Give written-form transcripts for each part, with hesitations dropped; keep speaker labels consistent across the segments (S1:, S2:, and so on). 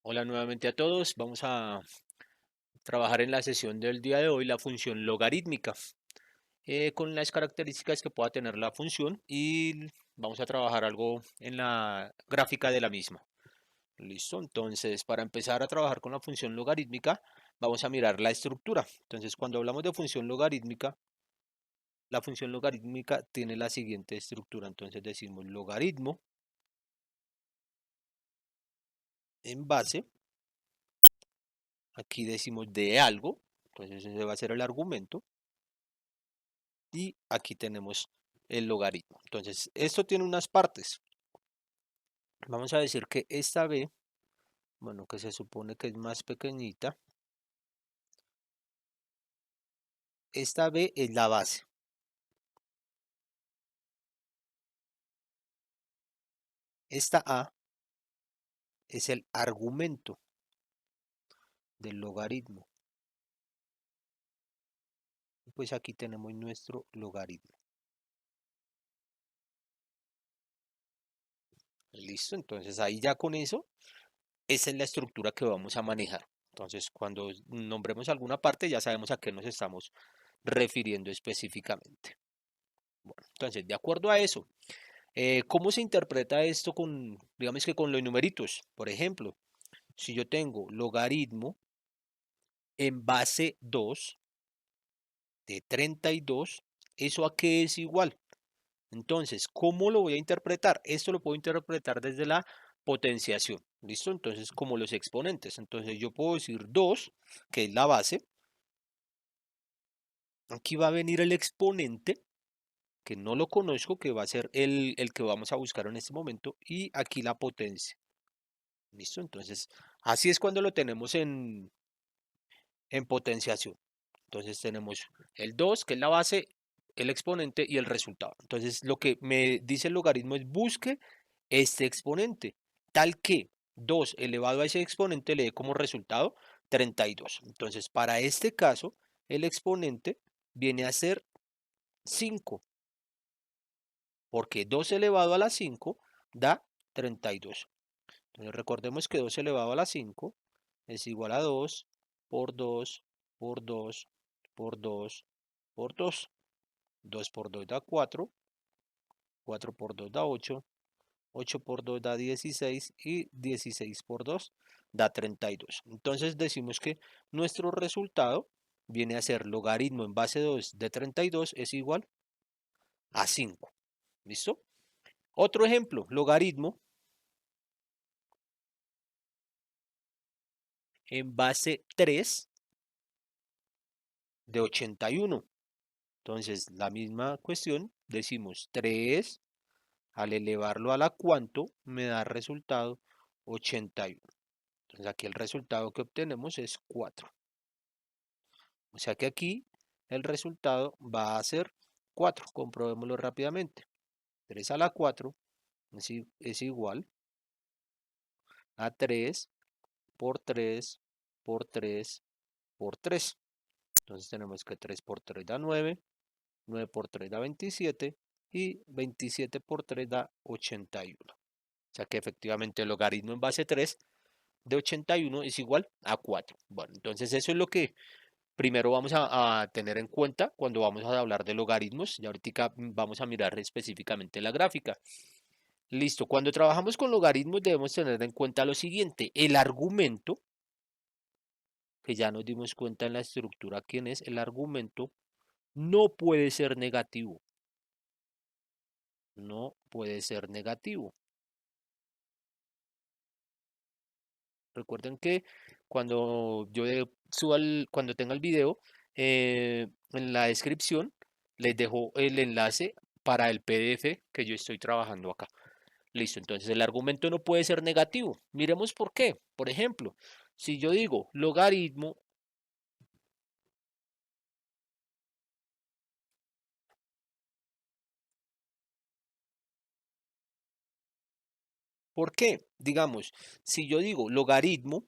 S1: Hola nuevamente a todos. Vamos a trabajar en la sesión del día de hoy la función logarítmica con las características que pueda tener la función y vamos a trabajar algo en la gráfica de la misma. Listo. Entonces, para empezar a trabajar con la función logarítmica, vamos a mirar la estructura. Entonces, cuando hablamos de función logarítmica, la función logarítmica tiene la siguiente estructura. Entonces, decimos logaritmo en base. Aquí decimos de algo. Entonces, ese va a ser el argumento. Y aquí tenemos el logaritmo. Entonces, esto tiene unas partes. Vamos a decir que esta b, bueno, que se supone que es más pequeñita, esta b es la base. Esta a es el argumento del logaritmo. Pues aquí tenemos nuestro logaritmo. Listo, entonces ahí ya con eso, esa es la estructura que vamos a manejar. Entonces, cuando nombremos alguna parte, ya sabemos a qué nos estamos refiriendo específicamente. Bueno, entonces, de acuerdo a eso, ¿cómo se interpreta esto con, digamos que con los numeritos? Por ejemplo, si yo tengo logaritmo en base 2 de 32, ¿eso a qué es igual? Entonces, ¿cómo lo voy a interpretar? Esto lo puedo interpretar desde la potenciación. ¿Listo? Entonces, como los exponentes. Entonces, yo puedo decir 2, que es la base. Aquí va a venir el exponente, que no lo conozco, que va a ser el que vamos a buscar en este momento. Y aquí la potencia. ¿Listo? Entonces, así es cuando lo tenemos en potenciación. Entonces tenemos el 2, que es la base, el exponente y el resultado. Entonces lo que me dice el logaritmo es busque este exponente, tal que 2 elevado a ese exponente le dé como resultado 32. Entonces para este caso, el exponente viene a ser 5, porque 2 elevado a la 5 da 32. Entonces recordemos que 2 elevado a la 5 es igual a 2 por 2 por 2 por 2 por 2. 2 por 2 da 4, 4 por 2 da 8, 8 por 2 da 16 y 16 por 2 da 32. Entonces decimos que nuestro resultado viene a ser logaritmo en base 2 de 32 es igual a 5. ¿Listo? Otro ejemplo, logaritmo en base 3 de 81. Entonces, la misma cuestión, decimos 3 al elevarlo a la cuánto me da resultado 81. Entonces aquí el resultado que obtenemos es 4. O sea que aquí el resultado va a ser 4. Comprobémoslo rápidamente. 3 a la 4 es igual a 3 por 3 por 3 por 3. Entonces tenemos que 3 por 3 da 9, 9 por 3 da 27 y 27 por 3 da 81. O sea que efectivamente el logaritmo en base 3 de 81 es igual a 4. Bueno, entonces eso es lo que primero vamos a tener en cuenta cuando vamos a hablar de logaritmos. Y ahorita vamos a mirar específicamente la gráfica. Listo, cuando trabajamos con logaritmos debemos tener en cuenta lo siguiente. El argumento, que ya nos dimos cuenta en la estructura quién es, el argumento no puede ser negativo. No puede ser negativo. Recuerden que cuando yo suba cuando tenga el video, en la descripción les dejo el enlace para el PDF que yo estoy trabajando acá. Listo, entonces el argumento no puede ser negativo. Miremos por qué. Por ejemplo, si yo digo logaritmo, ¿por qué? Digamos, si yo digo logaritmo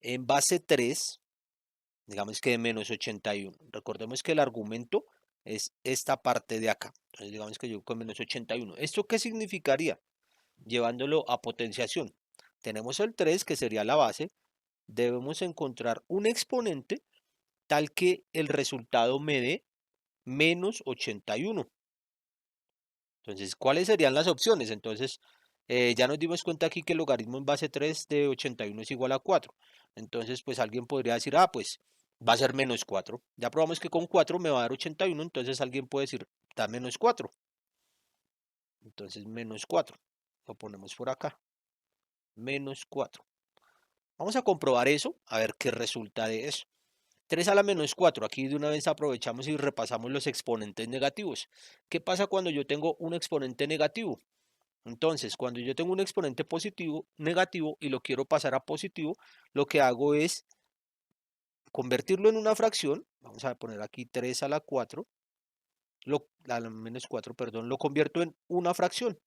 S1: en base 3, digamos que de menos 81. Recordemos que el argumento es esta parte de acá. Entonces digamos que yo con menos 81. ¿Esto qué significaría? llevándolo a potenciación. Tenemos el 3, que sería la base. Debemos encontrar un exponente tal que el resultado me dé menos 81. Entonces, ¿cuáles serían las opciones? Entonces, ya nos dimos cuenta aquí que el logaritmo en base 3 de 81 es igual a 4. Entonces, pues alguien podría decir, ah, pues va a ser menos 4. Ya probamos que con 4 me va a dar 81, entonces alguien puede decir, da menos 4. Entonces, menos 4. Lo ponemos por acá. Menos 4. Vamos a comprobar eso, a ver qué resulta de eso. 3 a la menos 4. Aquí de una vez aprovechamos y repasamos los exponentes negativos. ¿Qué pasa cuando yo tengo un exponente negativo? Entonces, cuando yo tengo un exponente positivo, negativo y lo quiero pasar a positivo, lo que hago es convertirlo en una fracción. Vamos a poner aquí 3 a la 4, a la menos 4, perdón, lo convierto en una fracción.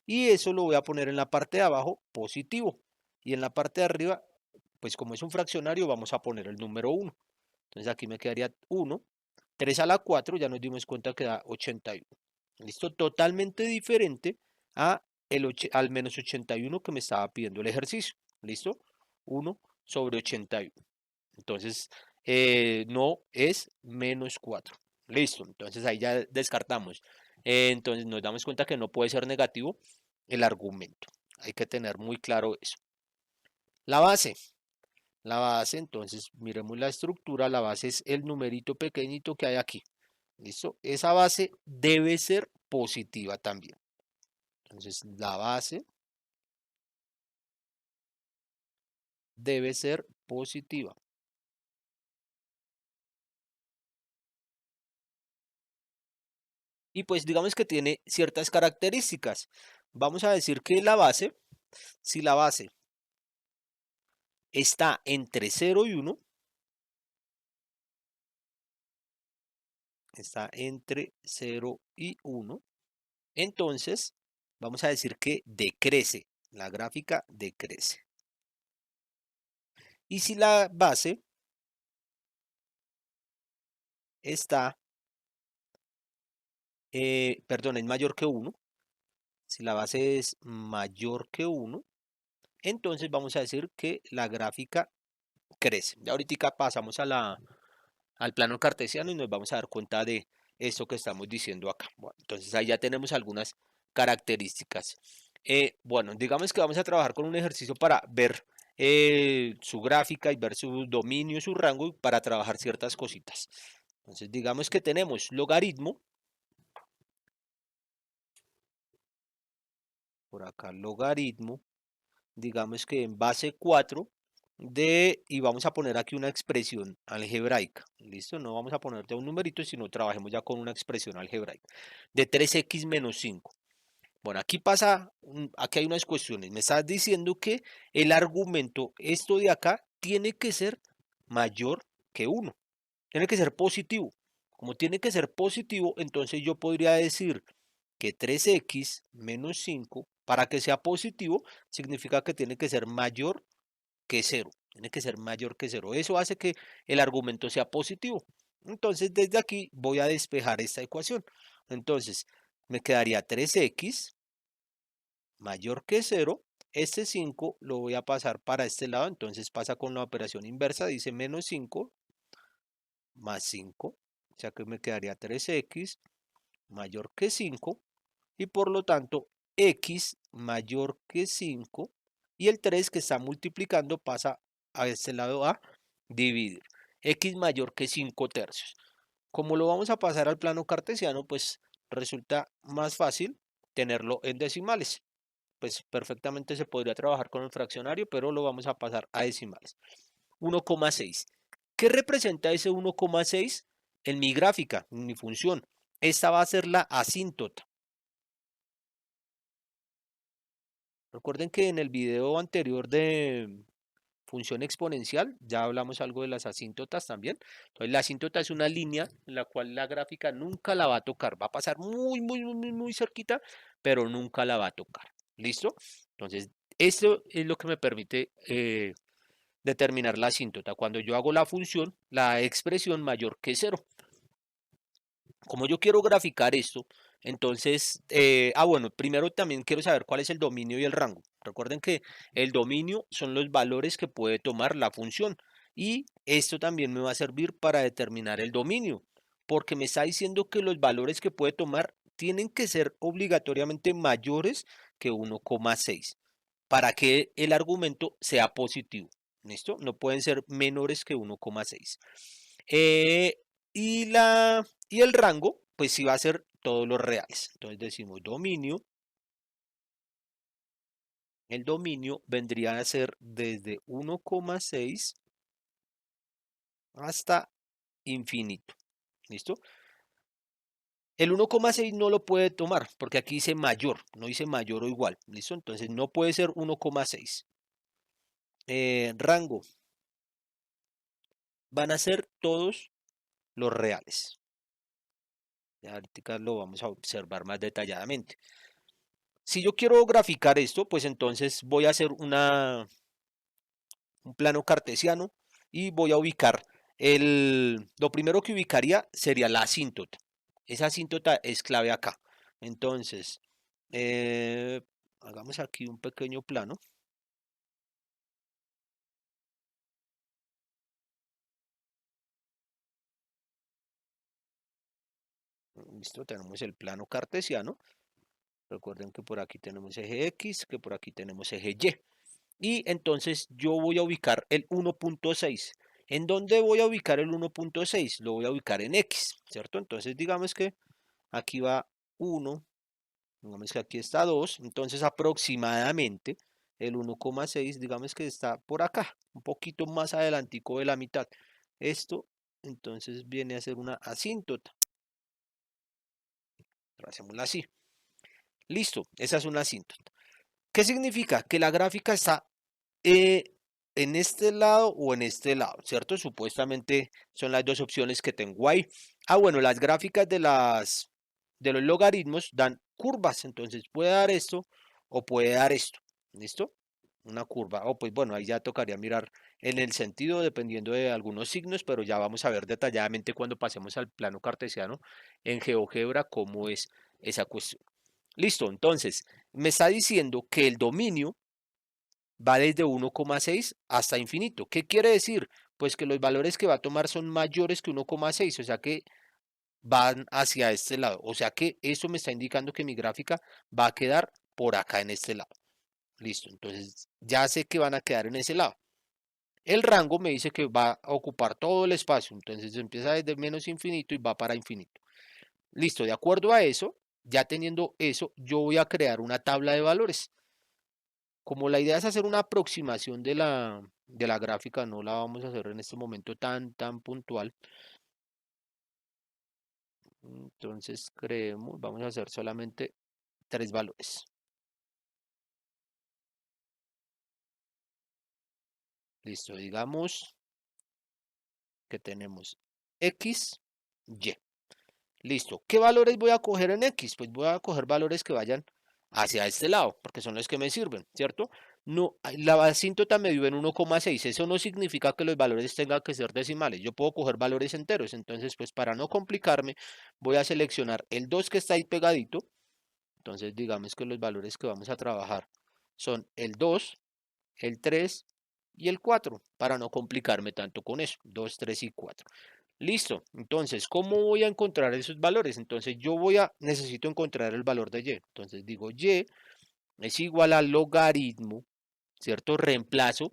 S1: Y eso lo voy a poner en la parte de abajo positivo. Y en la parte de arriba, pues como es un fraccionario, vamos a poner el número 1. Entonces aquí me quedaría 1. 3 a la 4, ya nos dimos cuenta que da 81. ¿Listo? Totalmente diferente a al menos 81 que me estaba pidiendo el ejercicio. ¿Listo? 1 sobre 81. Entonces, no es menos 4. Listo. Entonces ahí ya descartamos. Entonces nos damos cuenta que no puede ser negativo el argumento. Hay que tener muy claro eso. La base. La base, entonces miremos la estructura. La base es el numerito pequeñito que hay aquí. ¿Listo? Esa base debe ser positiva también. Entonces, la base debe ser positiva. Y pues digamos que tiene ciertas características. Vamos a decir que la base, si la base está entre 0 y 1, está entre 0 y 1, entonces vamos a decir que decrece. La gráfica decrece. Y si la base está, perdón, es mayor que 1, si la base es mayor que 1, entonces vamos a decir que la gráfica crece. Ya ahorita pasamos al plano cartesiano y nos vamos a dar cuenta de esto que estamos diciendo acá. Bueno, entonces ahí ya tenemos algunas características. Bueno, digamos que vamos a trabajar con un ejercicio para ver su gráfica y ver su dominio, su rango, para trabajar ciertas cositas. Entonces digamos que tenemos logaritmo, por acá logaritmo, digamos que en base 4 y vamos a poner aquí una expresión algebraica. ¿Listo? No vamos a poner ya un numerito, sino trabajemos ya con una expresión algebraica de 3x menos 5. Bueno, aquí pasa, aquí hay unas cuestiones. Me estás diciendo que el argumento, esto de acá, tiene que ser mayor que 1. Tiene que ser positivo. Como tiene que ser positivo, entonces yo podría decir que 3x menos 5, para que sea positivo, significa que tiene que ser mayor que 0. Tiene que ser mayor que 0. Eso hace que el argumento sea positivo. Entonces, desde aquí voy a despejar esta ecuación. Entonces, me quedaría 3x mayor que 0. Este 5 lo voy a pasar para este lado. Entonces pasa con la operación inversa. Dice menos 5 más 5. O sea que me quedaría 3x mayor que 5. Y por lo tanto, x mayor que 5. Y el 3 que está multiplicando pasa a este lado a dividir. X mayor que 5 tercios. Como lo vamos a pasar al plano cartesiano, pues resulta más fácil tenerlo en decimales. Pues perfectamente se podría trabajar con el fraccionario, pero lo vamos a pasar a decimales. 1,6. ¿Qué representa ese 1,6 en mi gráfica, en mi función? Esta va a ser la asíntota. Recuerden que en el video anterior de función exponencial ya hablamos algo de las asíntotas también. Entonces la asíntota es una línea en la cual la gráfica nunca la va a tocar. Va a pasar muy, muy, muy, muy cerquita, pero nunca la va a tocar. ¿Listo? Entonces, esto es lo que me permite determinar la asíntota. Cuando yo hago la función, la expresión mayor que 0. Como yo quiero graficar esto, Entonces, bueno, primero también quiero saber cuál es el dominio y el rango. Recuerden que el dominio son los valores que puede tomar la función y esto también me va a servir para determinar el dominio, porque me está diciendo que los valores que puede tomar tienen que ser obligatoriamente mayores que 1,6 para que el argumento sea positivo. ¿Listo? No pueden ser menores que 1,6. Eh, y el rango, pues sí va a ser todos los reales. Entonces decimos dominio. El dominio vendría a ser desde 1,6 hasta infinito. ¿Listo? El 1,6 no lo puede tomar porque aquí dice mayor, no dice mayor o igual. ¿Listo? Entonces no puede ser 1,6. Rango van a ser todos los reales. Ya ahorita lo vamos a observar más detalladamente. Si yo quiero graficar esto, pues entonces voy a hacer un plano cartesiano y voy a ubicar lo primero que ubicaría sería la asíntota. Esa asíntota es clave acá. Entonces, eh, hagamos aquí un pequeño plano. Listo, tenemos el plano cartesiano. Recuerden que por aquí tenemos eje X, que por aquí tenemos eje Y. Y entonces yo voy a ubicar el 1,6. ¿En dónde voy a ubicar el 1,6? Lo voy a ubicar en X, ¿cierto? Entonces digamos que aquí va 1, digamos que aquí está 2, entonces aproximadamente el 1,6, digamos que está por acá, un poquito más adelantico de la mitad. Esto entonces viene a ser una asíntota. Hacemos así. Listo, esa es una asíntota. ¿Qué significa? Que la gráfica está eh, en este lado o en este lado, ¿cierto? Supuestamente son las dos opciones que tengo ahí. Bueno, las gráficas de los logaritmos dan curvas, entonces puede dar esto o puede dar esto, ¿listo? Una curva, o pues bueno, ahí ya tocaría mirar en el sentido dependiendo de algunos signos, pero ya vamos a ver detalladamente cuando pasemos al plano cartesiano en GeoGebra cómo es esa cuestión. Listo, entonces me está diciendo que el dominio va desde 1,6 hasta infinito. ¿Qué quiere decir? Pues que los valores que va a tomar son mayores que 1,6, o sea que van hacia este lado. O sea que eso me está indicando que mi gráfica va a quedar por acá en este lado. Listo, entonces ya sé que van a quedar en ese lado. El rango me dice que va a ocupar todo el espacio, entonces empieza desde menos infinito y va para infinito. Listo, de acuerdo a eso, ya teniendo eso, yo voy a crear una tabla de valores. Como la idea es hacer una aproximación de la gráfica, no la vamos a hacer en este momento tan puntual. Entonces creemos, vamos a hacer solamente tres valores. Listo, digamos que tenemos X, Y. Listo. ¿Qué valores voy a coger en X? Pues voy a coger valores que vayan hacia este lado, porque son los que me sirven, ¿cierto? No, la asíntota me dio en 1,6. Eso no significa que los valores tengan que ser decimales. Yo puedo coger valores enteros. Entonces, pues para no complicarme, voy a seleccionar el 2 que está ahí pegadito. Entonces, digamos que los valores que vamos a trabajar son el 2, el 3 y el 4, para no complicarme tanto con eso. 2, 3 y 4. Listo. Entonces, ¿cómo voy a encontrar esos valores? Entonces, necesito encontrar el valor de y. Entonces, digo y es igual al logaritmo, ¿cierto? Reemplazo.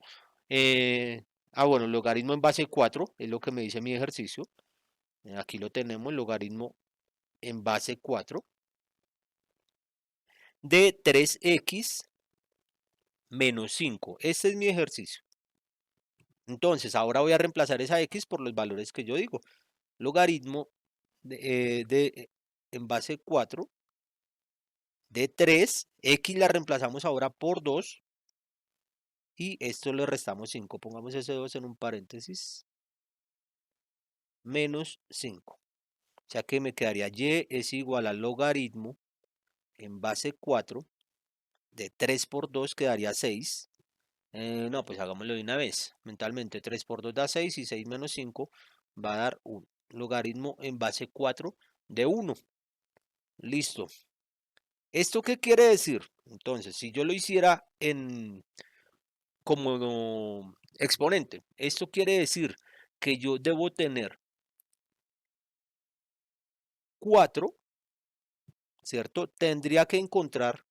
S1: Bueno, logaritmo en base 4 es lo que me dice mi ejercicio. Aquí lo tenemos, logaritmo en base 4 de 3x menos 5. Este es mi ejercicio. Entonces, ahora voy a reemplazar esa x por los valores que yo digo. Logaritmo en base 4 de 3, x la reemplazamos ahora por 2 y esto le restamos 5. Pongamos ese 2 en un paréntesis, menos 5. O sea que me quedaría y es igual al logaritmo en base 4 de 3 por 2 quedaría 6. No, pues hagámoslo de una vez. Mentalmente 3 por 2 da 6 y 6 menos 5 va a dar 1. Logaritmo en base 4 de 1. Listo. ¿Esto qué quiere decir? Entonces, si yo lo hiciera como exponente, esto quiere decir que yo debo tener 4, ¿cierto? Tendría que encontrar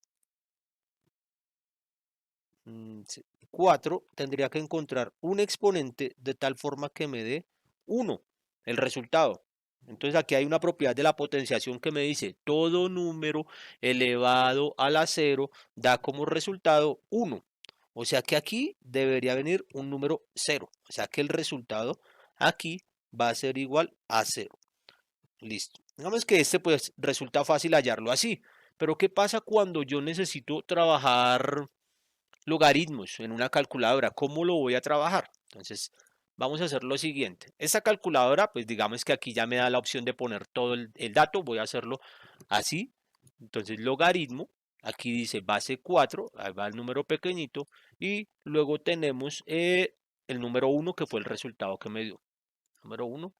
S1: 4, tendría que encontrar un exponente de tal forma que me dé 1, el resultado. Entonces aquí hay una propiedad de la potenciación que me dice todo número elevado a la 0 da como resultado 1. O sea que aquí debería venir un número 0. O sea que el resultado aquí va a ser igual a 0. Listo. Digamos que este pues resulta fácil hallarlo así. Pero ¿qué pasa cuando yo necesito trabajar logaritmos en una calculadora? ¿Cómo lo voy a trabajar? Entonces, vamos a hacer lo siguiente. Esta calculadora, pues digamos que aquí ya me da la opción de poner todo el dato. Voy a hacerlo así. Entonces, logaritmo. Aquí dice base 4, ahí va el número pequeñito. Y luego tenemos el número 1, que fue el resultado que me dio. Número 1,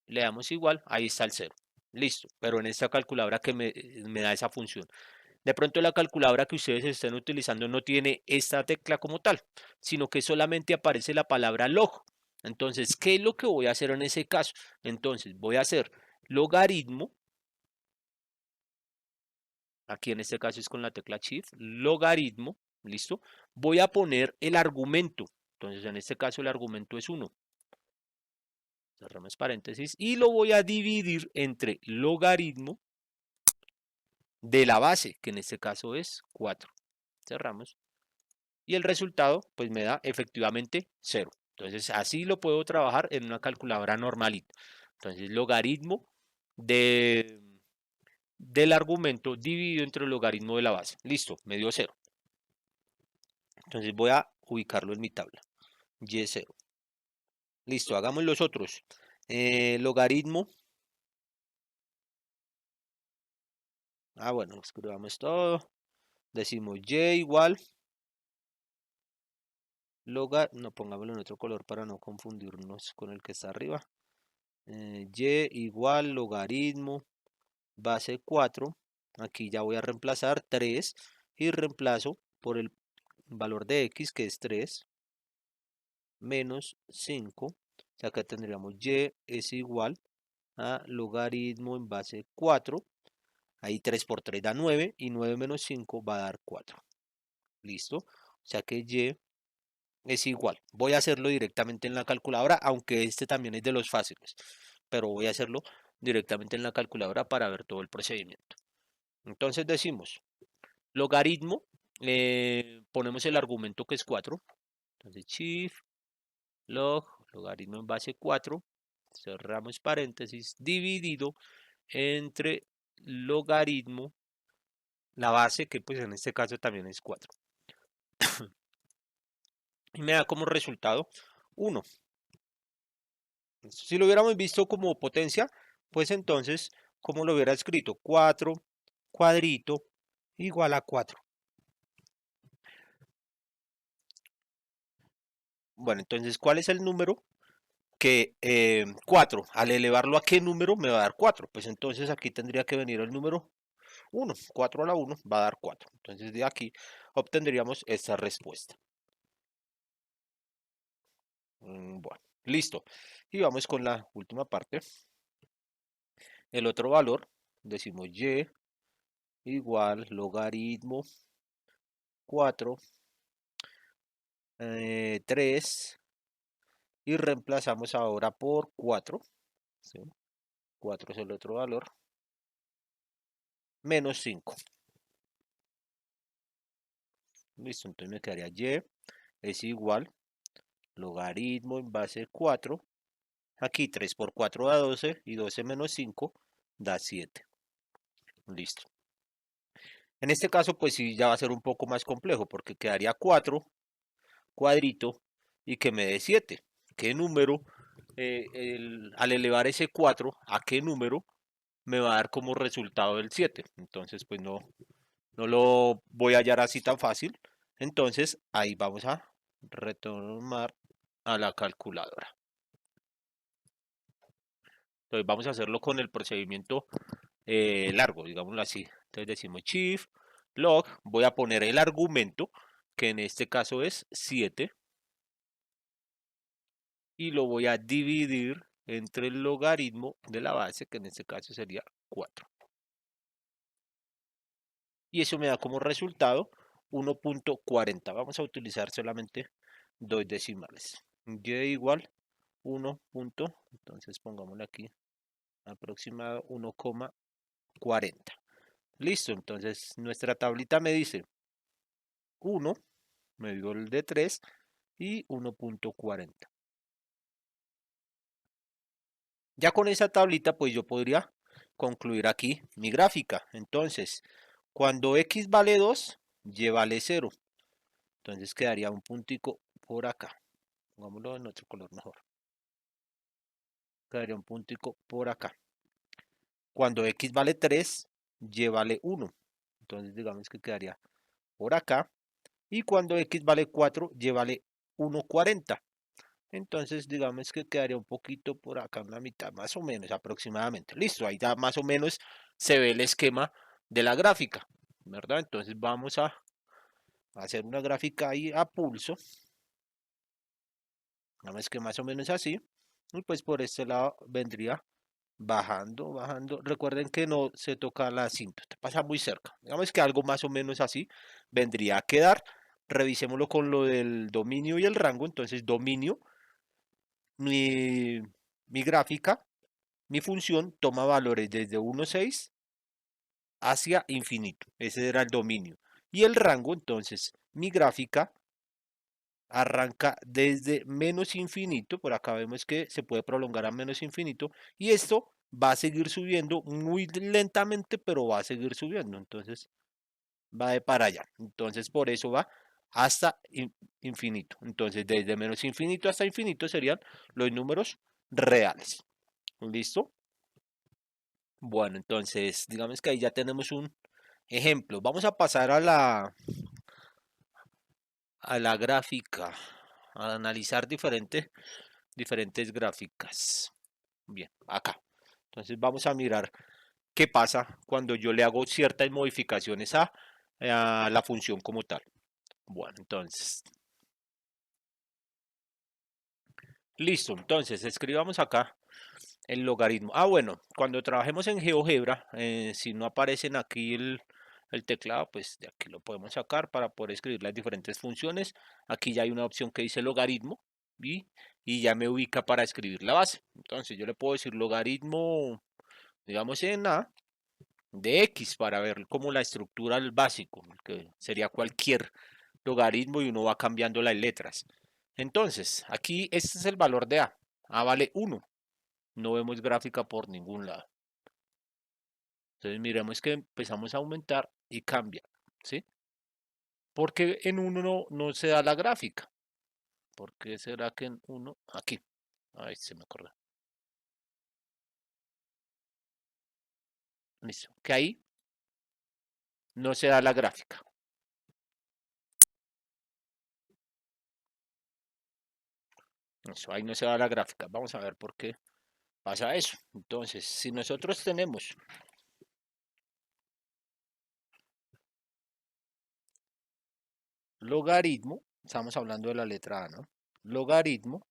S1: le damos igual, ahí está el 0. Listo, pero en esta calculadora que me da esa función. De pronto la calculadora que ustedes estén utilizando no tiene esta tecla como tal, sino que solamente aparece la palabra log. Entonces, ¿qué es lo que voy a hacer en ese caso? Entonces, voy a hacer logaritmo, aquí en este caso es con la tecla Shift, logaritmo, ¿listo? Voy a poner el argumento. Entonces, en este caso el argumento es 1. Cerramos paréntesis y lo voy a dividir entre logaritmo de la base, que en este caso es 4. Cerramos. Y el resultado, pues me da efectivamente 0. Entonces, así lo puedo trabajar en una calculadora normalita. Entonces, logaritmo de, del argumento dividido entre el logaritmo de la base. Listo, me dio 0. Entonces, voy a ubicarlo en mi tabla. Y0. Listo, hagamos los otros. Logaritmo. Bueno, escribamos todo. Decimos y igual no, pongámoslo en otro color para no confundirnos con el que está arriba. Y igual logaritmo base 4. Aquí ya voy a reemplazar 3 y reemplazo por el valor de x, que es 3 menos 5. O sea, acá tendríamos y es igual a logaritmo en base 4. Ahí 3 por 3 da 9 y 9 menos 5 va a dar 4. Listo. O sea que y es igual. Voy a hacerlo directamente en la calculadora, aunque este también es de los fáciles, pero voy a hacerlo directamente en la calculadora para ver todo el procedimiento. Entonces decimos, logaritmo, ponemos el argumento que es 4. Entonces shift, log, logaritmo en base 4, cerramos paréntesis, dividido entre logaritmo, la base, que pues en este caso también es 4. Y me da como resultado 1. Si lo hubiéramos visto como potencia, pues entonces, ¿cómo lo hubiera escrito? 4 cuadrito igual a 4. Bueno, entonces, ¿cuál es el número? Que 4, al elevarlo a qué número me va a dar 4. Pues entonces aquí tendría que venir el número 1. 4 a la 1 va a dar 4. Entonces de aquí obtendríamos esta respuesta. Bueno, listo. Y vamos con la última parte. El otro valor, decimos y igual logaritmo 4, 3 y reemplazamos ahora por 4. ¿Sí? 4 es el otro valor. Menos 5. Listo, entonces me quedaría y es igual logaritmo en base 4. Aquí 3 por 4 da 12 y 12 menos 5 da 7. Listo. En este caso, pues sí, ya va a ser un poco más complejo porque quedaría 4 cuadrito y que me dé 7. ¿Qué número, al elevar ese 4, a qué número me va a dar como resultado el 7? Entonces, pues no lo voy a hallar así tan fácil. Entonces, ahí vamos a retomar a la calculadora. Entonces, vamos a hacerlo con el procedimiento largo, digámoslo así. Entonces decimos shift log, voy a poner el argumento, que en este caso es 7, y lo voy a dividir entre el logaritmo de la base, que en este caso sería 4. Y eso me da como resultado 1.40. Vamos a utilizar solamente dos decimales. Y igual 1. Entonces pongámosle aquí aproximado 1,40. Listo, entonces nuestra tablita me dice 1, me dio el de 3 y 1.40. Ya con esa tablita, pues yo podría concluir aquí mi gráfica. Entonces, cuando x vale 2, y vale 0. Entonces quedaría un puntico por acá. Pongámoslo en otro color mejor. Quedaría un puntico por acá. Cuando x vale 3, y vale 1. Entonces digamos que quedaría por acá. Y cuando x vale 4, y vale 1,40. Entonces digamos que quedaría un poquito por acá en la mitad, más o menos aproximadamente. Listo, ahí ya más o menos se ve el esquema de la gráfica, ¿verdad? Entonces vamos a hacer una gráfica ahí a pulso. Digamos que más o menos así. Y pues por este lado vendría bajando, bajando. Recuerden que no se toca la cinta, pasa muy cerca. Digamos que algo más o menos así vendría a quedar. Revisémoslo con lo del dominio y el rango. Entonces, dominio, mi gráfica, mi función toma valores desde 1,6 hacia infinito. Ese era el dominio. Y el rango, entonces, mi gráfica arranca desde menos infinito, por acá vemos que se puede prolongar a menos infinito, y esto va a seguir subiendo muy lentamente, pero va a seguir subiendo, entonces va de para allá, entonces por eso va hasta infinito, entonces desde menos infinito hasta infinito serían los números reales, ¿listo? Bueno, entonces digamos que ahí ya tenemos un ejemplo, vamos a pasar a la gráfica, a analizar diferentes gráficas. Bien, acá. Entonces vamos a mirar qué pasa cuando yo le hago ciertas modificaciones a la función como tal. Bueno, entonces, listo. Entonces, escribamos acá el logaritmo. Ah, bueno, cuando trabajemos en GeoGebra, si no aparecen aquí el teclado, pues de aquí lo podemos sacar para poder escribir las diferentes funciones. Aquí ya hay una opción que dice logaritmo y, y ya me ubica para escribir la base. Entonces yo le puedo decir logaritmo, digamos en A, de X para ver como la estructura del básico, que sería cualquier logaritmo y uno va cambiando las letras. Entonces, aquí este es el valor de A. A vale 1. No vemos gráfica por ningún lado. Entonces miremos que empezamos a aumentar y cambia, ¿sí? Porque en 1 no se da la gráfica. ¿Por qué será que en 1? Aquí. Ahí se me acordó. Listo. Que ahí no se da la gráfica. Eso, ahí no se da la gráfica. Vamos a ver por qué pasa eso. Entonces, si nosotros tenemos logaritmo, estamos hablando de la letra A, ¿no? Logaritmo,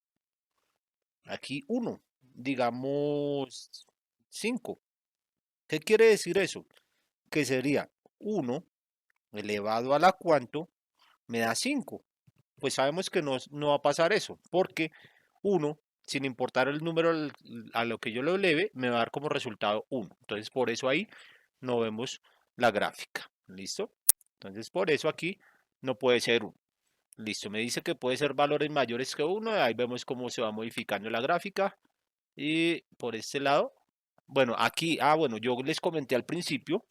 S1: aquí 1, digamos 5. ¿Qué quiere decir eso? Que sería 1 elevado a la cuánto me da 5. Pues sabemos que no va a pasar eso, porque 1, sin importar el número a lo que yo lo eleve, me va a dar como resultado 1. Entonces, por eso ahí no vemos la gráfica. ¿Listo? Entonces, por eso aquí no puede ser 1. Listo, me dice que puede ser valores mayores que 1. Ahí vemos cómo se va modificando la gráfica. Y por este lado, bueno, aquí, bueno, yo les comenté al principio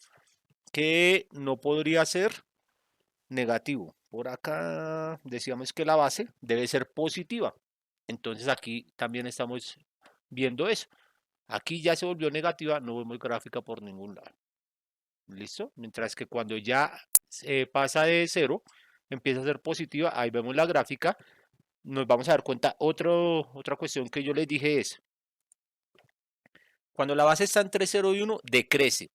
S1: que no podría ser negativo. Por acá decíamos que la base debe ser positiva. Entonces aquí también estamos viendo eso. Aquí ya se volvió negativa, no vemos gráfica por ningún lado. ¿Listo? Mientras que cuando ya pasa de 0, empieza a ser positiva, ahí vemos la gráfica. Nos vamos a dar cuenta, otra cuestión que yo les dije es, cuando la base está entre 0 y 1, decrece.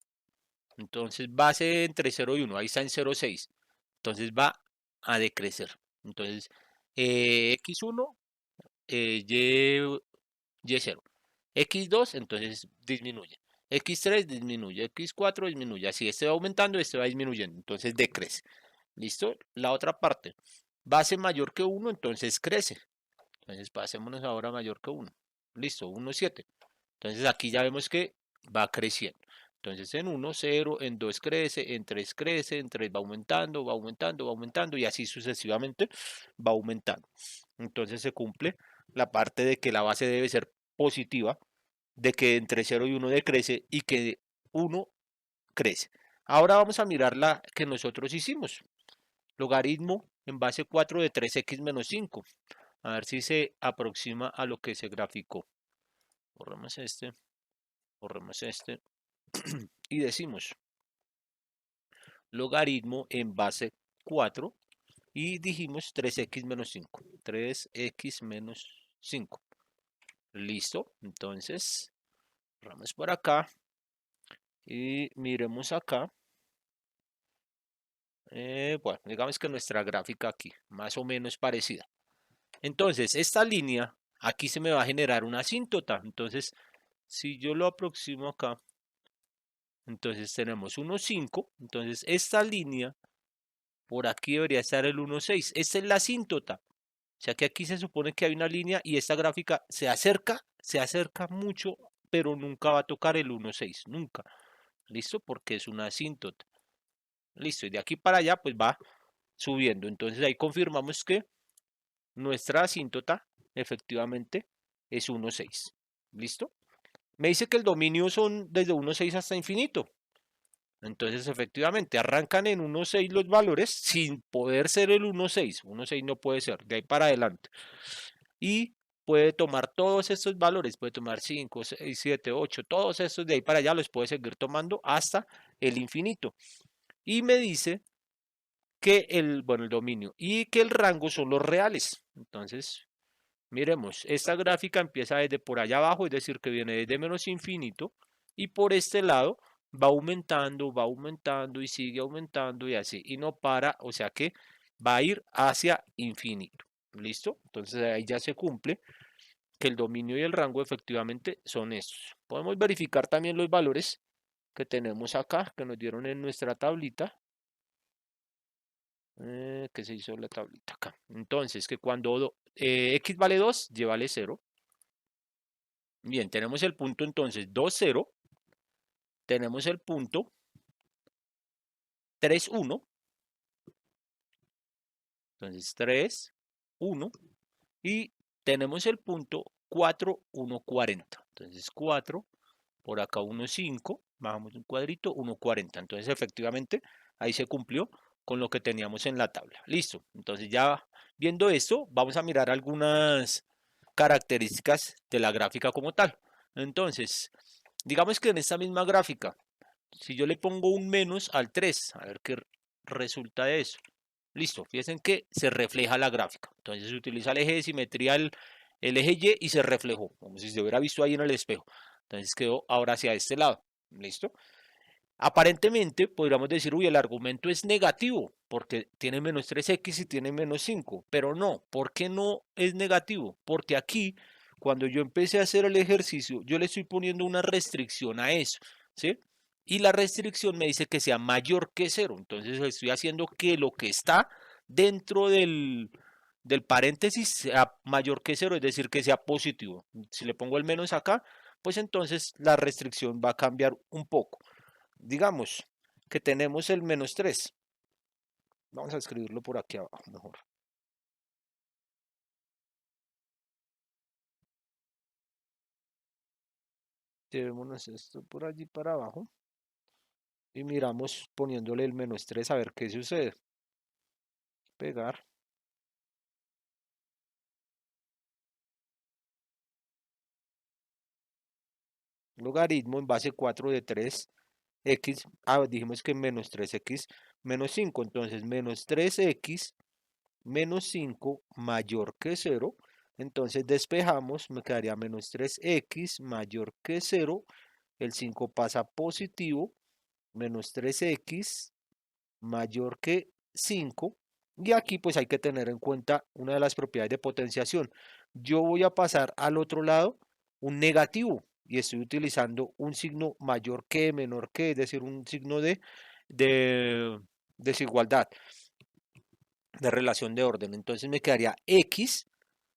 S1: Entonces base entre 0 y 1, ahí está en 0,6. Entonces va a decrecer. Entonces x1, y0. X2, entonces disminuye. X3 disminuye, X4 disminuye. Así este va aumentando, este va disminuyendo. Entonces decrece. ¿Listo? La otra parte. Base mayor que 1, entonces crece. Entonces pasémonos ahora mayor que 1. Listo, 1, 7. Entonces aquí ya vemos que va creciendo. Entonces en 1, 0, en 2 crece, en 3 crece, en 3 va aumentando, va aumentando, va aumentando y así sucesivamente va aumentando. Entonces se cumple la parte de que la base debe ser positiva, de que entre 0 y 1 decrece y que 1 crece. Ahora vamos a mirar la que nosotros hicimos. Logaritmo en base 4 de 3x menos 5. A ver si se aproxima a lo que se graficó. Borremos este y decimos logaritmo en base 4 y dijimos 3x menos 5. 3x menos 5. Listo. Entonces, vamos por acá y miremos acá. Bueno, digamos que nuestra gráfica aquí, más o menos parecida. Entonces, esta línea, aquí se me va a generar una asíntota. Entonces, si yo lo aproximo acá, entonces tenemos 1,5. Entonces, esta línea, por aquí debería estar el 1,6. Esta es la asíntota. O sea que aquí se supone que hay una línea y esta gráfica se acerca mucho, pero nunca va a tocar el 1,6. Nunca. ¿Listo? Porque es una asíntota. Listo. Y de aquí para allá, pues va subiendo. Entonces, ahí confirmamos que nuestra asíntota efectivamente es 1,6. ¿Listo? Me dice que el dominio son desde 1,6 hasta infinito. Entonces, efectivamente, arrancan en 1,6 los valores sin poder ser el 1,6. 1,6 no puede ser, de ahí para adelante. Y puede tomar todos estos valores, puede tomar 5, 6, 7, 8, todos estos de ahí para allá los puede seguir tomando hasta el infinito. Y me dice que el dominio y que el rango son los reales. Entonces, miremos, esta gráfica empieza desde por allá abajo, es decir, que viene desde menos infinito y por este lado va aumentando y sigue aumentando y así, y no para, o sea que va a ir hacia infinito. ¿Listo? Entonces ahí ya se cumple que el dominio y el rango efectivamente son estos. Podemos verificar también los valores que tenemos acá, que nos dieron en nuestra tablita. Que se hizo la tablita acá. Entonces, que cuando x vale 2, y vale 0. Bien, tenemos el punto entonces 2, 0. Tenemos el punto 3, 1. Entonces 3, 1. Y tenemos el punto 4, 1, 40. Entonces 4, por acá 1, 5. Bajamos un cuadrito, 1, 40. Entonces efectivamente ahí se cumplió con lo que teníamos en la tabla. Listo. Entonces ya viendo esto, vamos a mirar algunas características de la gráfica como tal. Entonces, digamos que en esta misma gráfica, si yo le pongo un menos al 3, a ver qué resulta de eso. Listo, fíjense que se refleja la gráfica. Entonces se utiliza el eje de simetría, el eje Y y se reflejó, como si se hubiera visto ahí en el espejo. Entonces quedó ahora hacia este lado. ¿Listo? Aparentemente podríamos decir, uy, el argumento es negativo, porque tiene menos 3x y tiene menos 5, pero no, ¿por qué no es negativo? Porque aquí, cuando yo empecé a hacer el ejercicio, yo le estoy poniendo una restricción a eso, ¿sí? Y la restricción me dice que sea mayor que 0, entonces estoy haciendo que lo que está dentro del paréntesis sea mayor que 0, es decir, que sea positivo. Si le pongo el menos acá, pues entonces la restricción va a cambiar un poco. Digamos que tenemos el menos 3. Vamos a escribirlo por aquí abajo mejor. Llevémonos esto por allí para abajo. Y miramos poniéndole el menos 3 a ver qué sucede. Pegar. Logaritmo en base 4 de 3x. Dijimos que menos 3x menos 5. Entonces menos 3x menos 5 mayor que 0. Entonces despejamos, me quedaría menos 3x mayor que 0. El 5 pasa positivo menos 3x mayor que 5. Y aquí pues hay que tener en cuenta una de las propiedades de potenciación. Yo voy a pasar al otro lado un negativo y estoy utilizando un signo mayor que, menor que, es decir, un signo de desigualdad, de relación de orden. Entonces me quedaría x.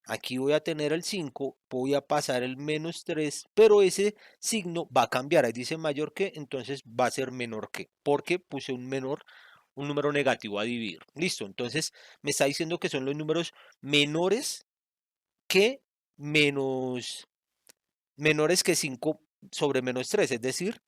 S1: Aquí voy a tener el 5, voy a pasar el menos 3, pero ese signo va a cambiar. Ahí dice mayor que, entonces va a ser menor que, porque puse un menor, un número negativo a dividir. Listo, entonces me está diciendo que son los números menores que menos, menores que 5 sobre menos 3, es decir,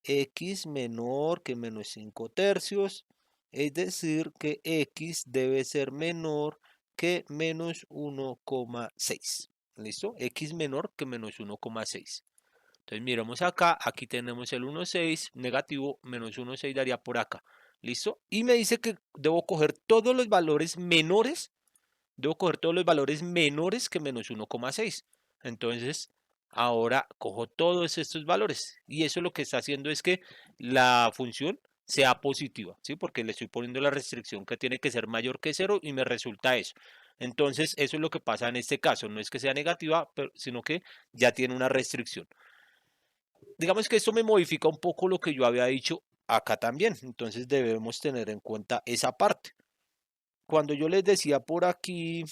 S1: x menor que menos 5 tercios, es decir, que x debe ser menor que menos 1,6. ¿Listo? X menor que menos 1,6. Entonces miramos acá, aquí tenemos el 1,6, negativo, menos 1,6 daría por acá. ¿Listo? Y me dice que debo coger todos los valores menores, debo coger todos los valores menores que menos 1,6. Entonces, ahora cojo todos estos valores y eso lo que está haciendo es que la función sea positiva, ¿sí? Porque le estoy poniendo la restricción que tiene que ser mayor que 0 y me resulta eso. Entonces, eso es lo que pasa en este caso. No es que sea negativa, sino que ya tiene una restricción. Digamos que esto me modifica un poco lo que yo había dicho acá también. Entonces, debemos tener en cuenta esa parte. Cuando yo les decía por aquí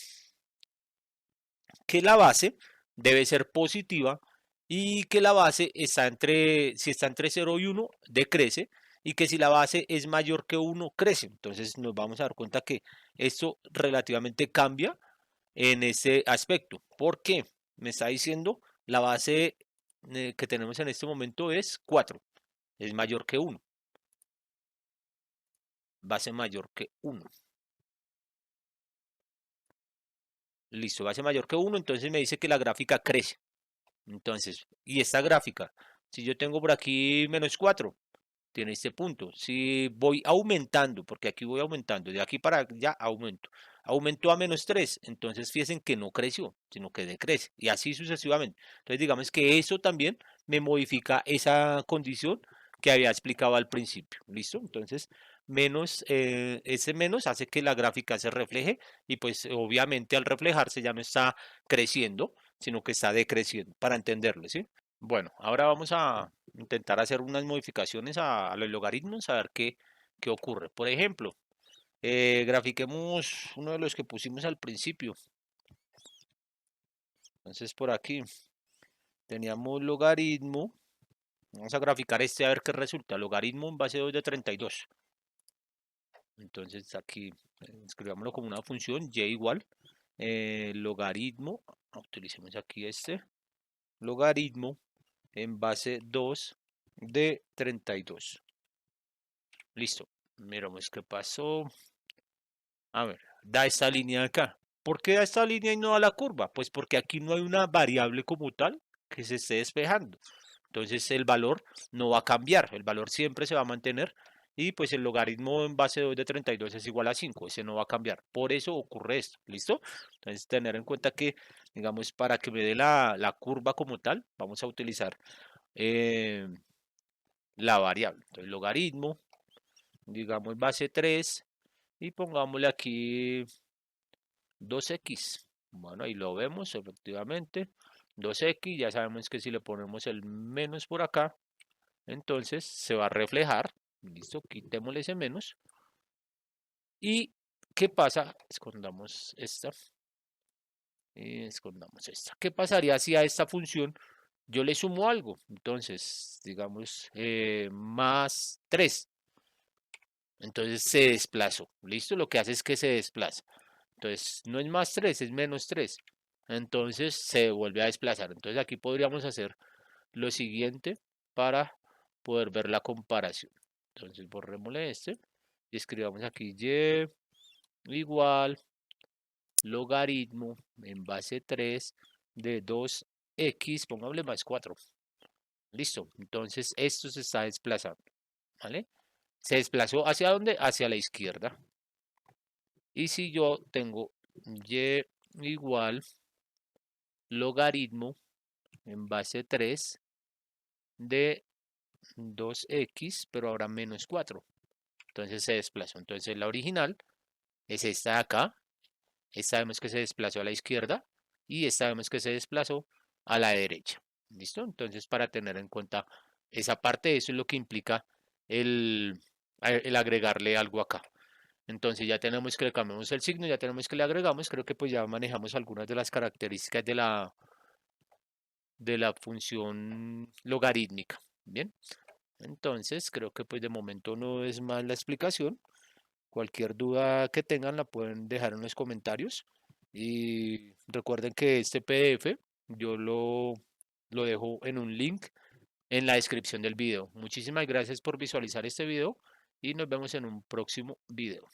S1: que la base debe ser positiva y que la base está entre, si está entre 0 y 1, decrece, y que si la base es mayor que 1, crece. Entonces nos vamos a dar cuenta que esto relativamente cambia en ese aspecto. ¿Por qué? Me está diciendo la base que tenemos en este momento es 4, es mayor que 1, base mayor que 1. Listo, base mayor que 1, entonces me dice que la gráfica crece. Entonces, y esta gráfica, si yo tengo por aquí menos 4, tiene este punto. Si voy aumentando, porque aquí voy aumentando, de aquí para allá aumento. Aumentó a menos 3, entonces fíjense que no creció, sino que decrece. Y así sucesivamente. Entonces digamos que eso también me modifica esa condición que había explicado al principio. ¿Listo? Entonces, menos, ese menos hace que la gráfica se refleje y pues obviamente al reflejarse ya no está creciendo, sino que está decreciendo, para entenderlo, ¿sí? Bueno, ahora vamos a intentar hacer unas modificaciones a los logaritmos, a ver qué ocurre. Por ejemplo, grafiquemos uno de los que pusimos al principio. Entonces por aquí teníamos logaritmo. Vamos a graficar este a ver qué resulta. Logaritmo en base 2 de 32. Entonces aquí escribámoslo como una función y igual logaritmo. Utilicemos aquí este. Logaritmo en base 2 de 32. Listo. Miramos qué pasó. A ver, da esta línea acá. ¿Por qué da esta línea y no da la curva? Pues porque aquí no hay una variable como tal que se esté despejando. Entonces el valor no va a cambiar, el valor siempre se va a mantener y pues el logaritmo en base 2 de 32 es igual a 5, ese no va a cambiar. Por eso ocurre esto, ¿listo? Entonces tener en cuenta que, digamos, para que me dé la curva como tal, vamos a utilizar eh, la variable. Entonces logaritmo, digamos base 3 y pongámosle aquí 2x. Bueno, ahí lo vemos efectivamente. 2x, ya sabemos que si le ponemos el menos por acá, entonces se va a reflejar. Listo, quitémosle ese menos. ¿Y qué pasa? Escondamos esta. Escondamos esta. ¿Qué pasaría si a esta función yo le sumo algo? Entonces, digamos, más 3. Entonces se desplazó. ¿Listo? Lo que hace es que se desplaza. Entonces, no es más 3, es menos 3. Entonces se vuelve a desplazar. Entonces aquí podríamos hacer lo siguiente para poder ver la comparación. Entonces borrémosle este y escribamos aquí y igual logaritmo en base 3 de 2x, pongámosle más 4. Listo. Entonces esto se está desplazando. ¿Vale? Se desplazó hacia dónde? Hacia la izquierda. Y si yo tengo y igual logaritmo en base 3 de 2x, pero ahora menos 4. Entonces se desplazó. Entonces la original es esta de acá. Esta vemos que se desplazó a la izquierda y esta vemos que se desplazó a la derecha. ¿Listo? Entonces para tener en cuenta esa parte, eso es lo que implica el agregarle algo acá. Entonces ya tenemos que le cambiamos el signo, ya tenemos que le agregamos, creo que pues ya manejamos algunas de las características de la función logarítmica. Bien, entonces creo que pues de momento no es más la explicación. Cualquier duda que tengan la pueden dejar en los comentarios. Y recuerden que este PDF yo lo dejo en un link en la descripción del video. Muchísimas gracias por visualizar este video y nos vemos en un próximo video.